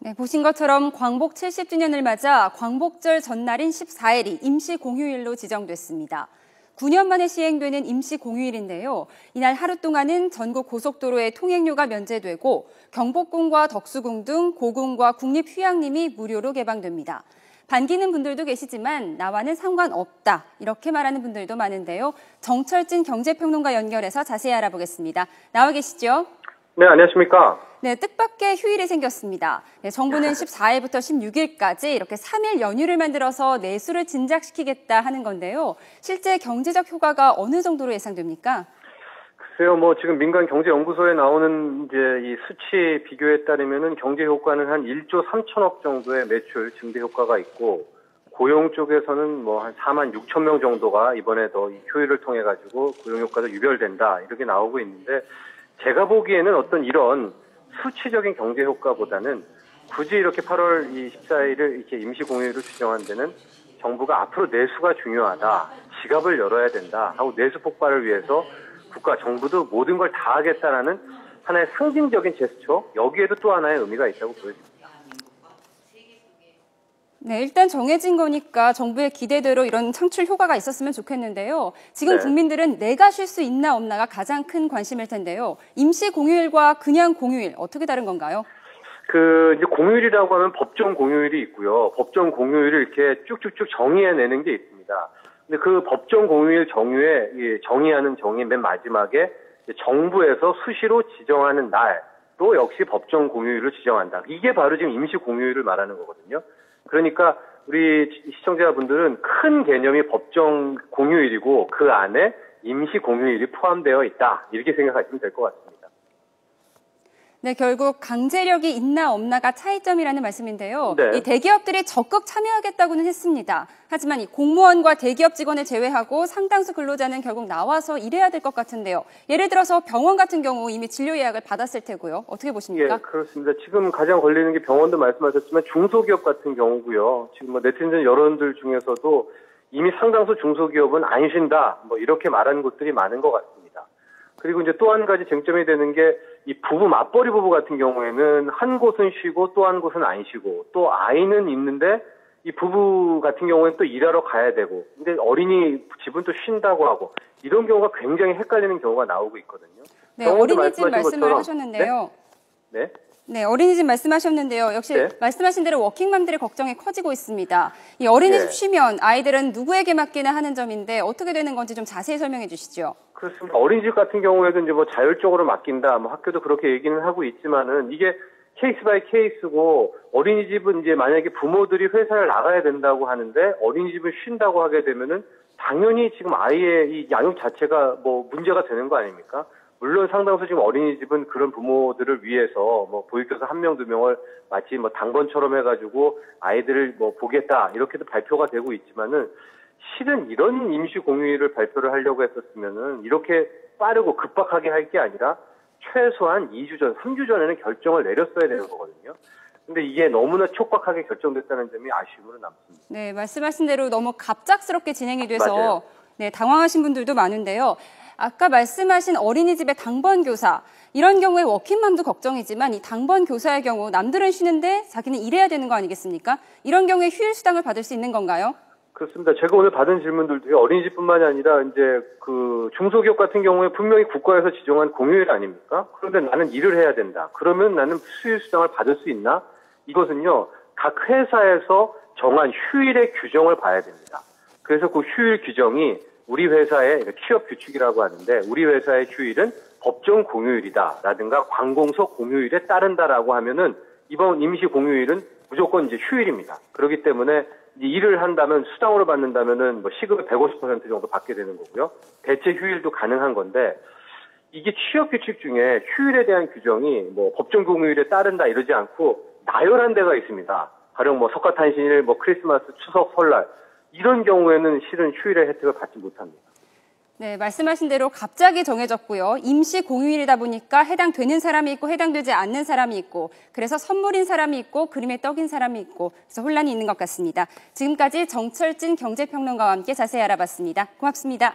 네, 보신 것처럼 광복 70주년을 맞아 광복절 전날인 14일이 임시공휴일로 지정됐습니다. 9년 만에 시행되는 임시공휴일인데요. 이날 하루 동안은 전국 고속도로의 통행료가 면제되고 경복궁과 덕수궁 등 고궁과 국립휴양림이 무료로 개방됩니다. 반기는 분들도 계시지만 나와는 상관없다 이렇게 말하는 분들도 많은데요. 정철진 경제평론가 연결해서 자세히 알아보겠습니다. 나와 계시죠? 네, 안녕하십니까? 네, 뜻밖의 휴일이 생겼습니다. 네, 정부는 14일부터 16일까지 이렇게 3일 연휴를 만들어서 내수를 진작시키겠다 하는 건데요. 실제 경제적 효과가 어느 정도로 예상됩니까? 글쎄요, 지금 민간 경제연구소에 나오는 이제 이 수치 비교에 따르면은 경제 효과는 한 1조 3천억 정도의 매출 증대 효과가 있고, 고용 쪽에서는 한 4만 6천 명 정도가 이번에 더 이 휴일을 통해 가지고 고용 효과도 유별된다 이렇게 나오고 있는데, 제가 보기에는 어떤 이런 수치적인 경제 효과보다는 굳이 이렇게 8월 14일을 이렇게 임시공휴일을 지정한 데는 정부가 앞으로 내수가 중요하다, 지갑을 열어야 된다 하고 내수 폭발을 위해서 국가 정부도 모든 걸 다 하겠다라는 하나의 상징적인 제스처, 여기에도 또 하나의 의미가 있다고 보여집니다. 네, 일단 정해진 거니까 정부의 기대대로 이런 창출 효과가 있었으면 좋겠는데요. 지금 네. 국민들은 내가 쉴 수 있나 없나가 가장 큰 관심일 텐데요. 임시 공휴일과 그냥 공휴일 어떻게 다른 건가요? 이제 공휴일이라고 하면 법정 공휴일이 있고요. 법정 공휴일을 이렇게 쭉쭉쭉 정의해내는 게 있습니다. 근데 그 법정 공휴일 정의하는 정의 맨 마지막에 정부에서 수시로 지정하는 날도 역시 법정 공휴일을 지정한다. 이게 바로 지금 임시 공휴일을 말하는 거거든요. 그러니까 우리 시청자분들은 큰 개념이 법정 공휴일이고 그 안에 임시 공휴일이 포함되어 있다, 이렇게 생각하시면 될 것 같습니다. 네, 결국 강제력이 있나 없나가 차이점이라는 말씀인데요. 네. 이 대기업들이 적극 참여하겠다고는 했습니다. 하지만 이 공무원과 대기업 직원을 제외하고 상당수 근로자는 결국 나와서 일해야 될 것 같은데요. 예를 들어서 병원 같은 경우 이미 진료 예약을 받았을 테고요. 어떻게 보십니까? 예, 그렇습니다. 지금 가장 걸리는 게 병원도 말씀하셨지만 중소기업 같은 경우고요. 지금 네티즌 여론들 중에서도 이미 상당수 중소기업은 안 쉰다, 이렇게 말하는 곳들이 많은 것 같습니다. 그리고 이제 또 한 가지 쟁점이 되는 게 이 맞벌이 부부 같은 경우에는 한 곳은 쉬고 또 한 곳은 안 쉬고, 또 아이는 있는데 이 부부 같은 경우에는 또 일하러 가야 되고, 근데 어린이집은 또 쉰다고 하고, 이런 경우가 굉장히 헷갈리는 경우가 나오고 있거든요. 네, 어린이집 말씀을 하셨는데요. 네? 네, 어린이집 말씀하셨는데요. 역시 네? 말씀하신 대로 워킹맘들의 걱정이 커지고 있습니다. 이 어린이집 네. 쉬면 아이들은 누구에게 맡기나 하는 점인데 어떻게 되는 건지 좀 자세히 설명해 주시죠. 그렇습니다. 어린이집 같은 경우에도 이제 자율적으로 맡긴다, 학교도 그렇게 얘기는 하고 있지만은 이게 케이스 바이 케이스고, 어린이집은 이제 만약에 부모들이 회사를 나가야 된다고 하는데 어린이집을 쉰다고 하게 되면은 당연히 지금 아이의 이 양육 자체가 문제가 되는 거 아닙니까? 물론 상당수 지금 어린이집은 그런 부모들을 위해서 보육교사 1명, 2명을 마치 당번처럼 해가지고 아이들을 보겠다 이렇게도 발표가 되고 있지만은, 실은 이런 임시 공휴일을 발표를 하려고 했었으면은 이렇게 빠르고 급박하게 할 게 아니라 최소한 2주 전, 3주 전에는 결정을 내렸어야 되는 거거든요. 근데 이게 너무나 촉박하게 결정됐다는 점이 아쉬움으로 남습니다. 네, 말씀하신 대로 너무 갑작스럽게 진행이 돼서 맞아요. 네, 당황하신 분들도 많은데요. 아까 말씀하신 어린이집의 당번 교사, 이런 경우에 워킹맘도 걱정이지만 이 당번 교사의 경우 남들은 쉬는데 자기는 일해야 되는 거 아니겠습니까? 이런 경우에 휴일 수당을 받을 수 있는 건가요? 그렇습니다. 제가 오늘 받은 질문들도 어린이집뿐만이 아니라 이제 중소기업 같은 경우에 분명히 국가에서 지정한 공휴일 아닙니까? 그런데 나는 일을 해야 된다. 그러면 나는 수일 수당을 받을 수 있나? 이것은요, 각 회사에서 정한 휴일의 규정을 봐야 됩니다. 그래서 그 휴일 규정이 우리 회사의 취업 규칙이라고 하는데, 우리 회사의 휴일은 법정 공휴일이다라든가 관공서 공휴일에 따른다라고 하면은 이번 임시 공휴일은 무조건 이제 휴일입니다. 그렇기 때문에 일을 한다면 수당으로 받는다면은 시급의 150% 정도 받게 되는 거고요. 대체 휴일도 가능한 건데, 이게 취업 규칙 중에 휴일에 대한 규정이 법정 공휴일에 따른다 이러지 않고 나열한 데가 있습니다. 가령 석가탄신일, 크리스마스, 추석, 설날, 이런 경우에는 실은 휴일의 혜택을 받지 못합니다. 네, 말씀하신 대로 갑자기 정해졌고요. 임시 공휴일이다 보니까 해당되는 사람이 있고 해당되지 않는 사람이 있고, 그래서 선물인 사람이 있고 그림에 떡인 사람이 있고, 그래서 혼란이 있는 것 같습니다. 지금까지 정철진 경제평론가와 함께 자세히 알아봤습니다. 고맙습니다.